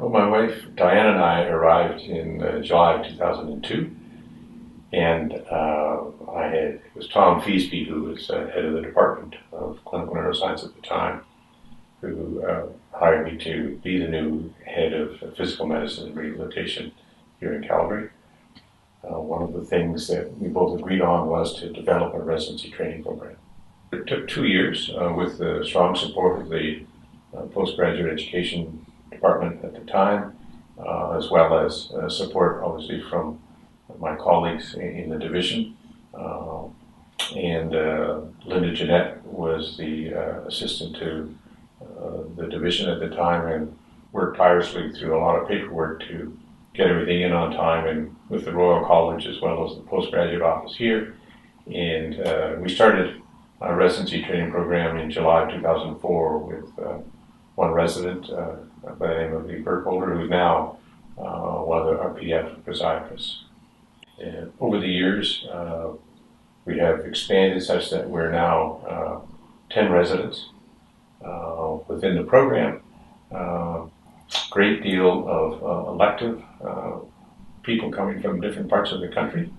Well, my wife Diane and I arrived in July of 2002, and it was Tom Feasby, who was head of the Department of Clinical Neuroscience at the time, who hired me to be the new head of physical medicine and rehabilitation here in Calgary. One of the things that we both agreed on was to develop a residency training program. It took 2 years with the strong support of the postgraduate education department at the time, as well as support obviously from my colleagues in the division. Linda Jeanette was the assistant to the division at the time and worked tirelessly through a lot of paperwork to get everything in on time, and with the Royal College as well as the postgraduate office here. And we started a residency training program in July of 2004 with one resident by the name of Lee Burkholder, who's now one of our pediatric physiatrists. And over the years, we have expanded such that we're now 10 residents within the program. Great deal of elective people coming from different parts of the country,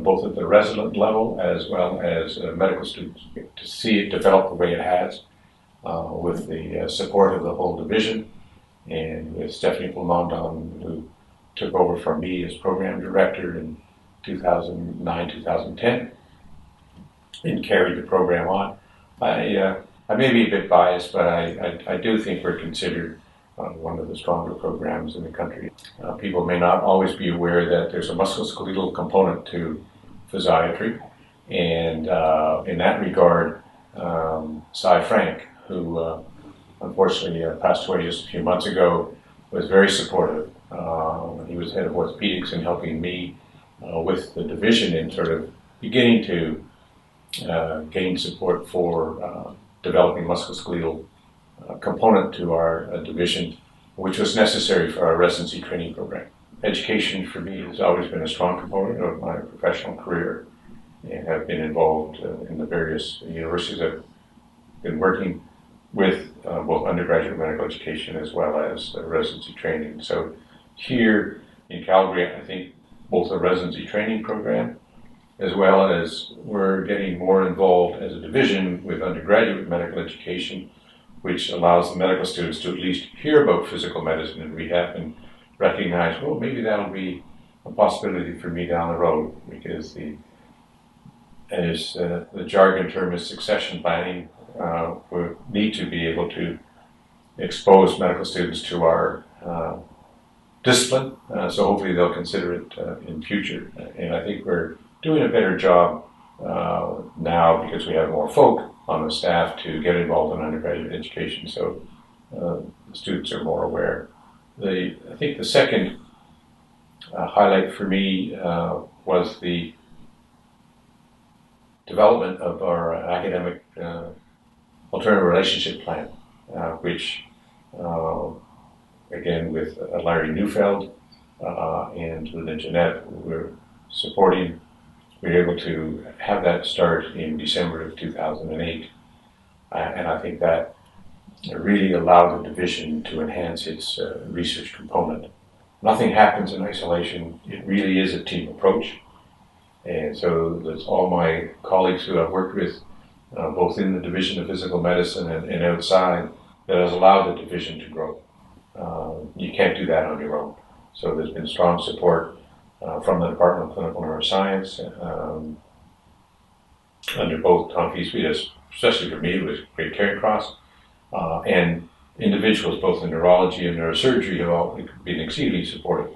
both at the resident level as well as medical students. To see it develop the way it has, with the support of the whole division, and with Stephanie Plamondon, who took over from me as program director in 2009-2010 and carried the program on. I may be a bit biased, but I do think we're considered one of the stronger programs in the country. People may not always be aware that there's a musculoskeletal component to physiatry, and in that regard, Cy Frank, who unfortunately passed away just a few months ago, was very supportive. He was head of orthopedics and helping me with the division in sort of beginning to gain support for developing musculoskeletal component to our division, which was necessary for our residency training program. Education for me has always been a strong component of my professional career, and have been involved in the various universities I've been working with, both undergraduate medical education as well as residency training. So here in Calgary, I think both a residency training program as well as we're getting more involved as a division with undergraduate medical education, which allows the medical students to at least hear about physical medicine and rehab and recognize, well, maybe that'll be a possibility for me down the road, because the jargon term is succession planning. We need to be able to expose medical students to our discipline, so hopefully they'll consider it in future. And I think we're doing a better job now because we have more folk on the staff to get involved in undergraduate education, so the students are more aware. I think the second highlight for me was the development of our academic alternative relationship plan, which again with Larry Neufeld and Linda Jeanette, we're supporting. We were able to have that start in December of 2008, and I think that really allowed the division to enhance its research component. Nothing happens in isolation. It really is a team approach, and so that's all my colleagues who I've worked with, both in the Division of Physical Medicine and outside, that has allowed the division to grow. You can't do that on your own. So there's been strong support from the Department of Clinical Neuroscience, under both Tom Feasby, especially for me, who was Great Caring Cross, and individuals both in neurology and neurosurgery have all been exceedingly supportive.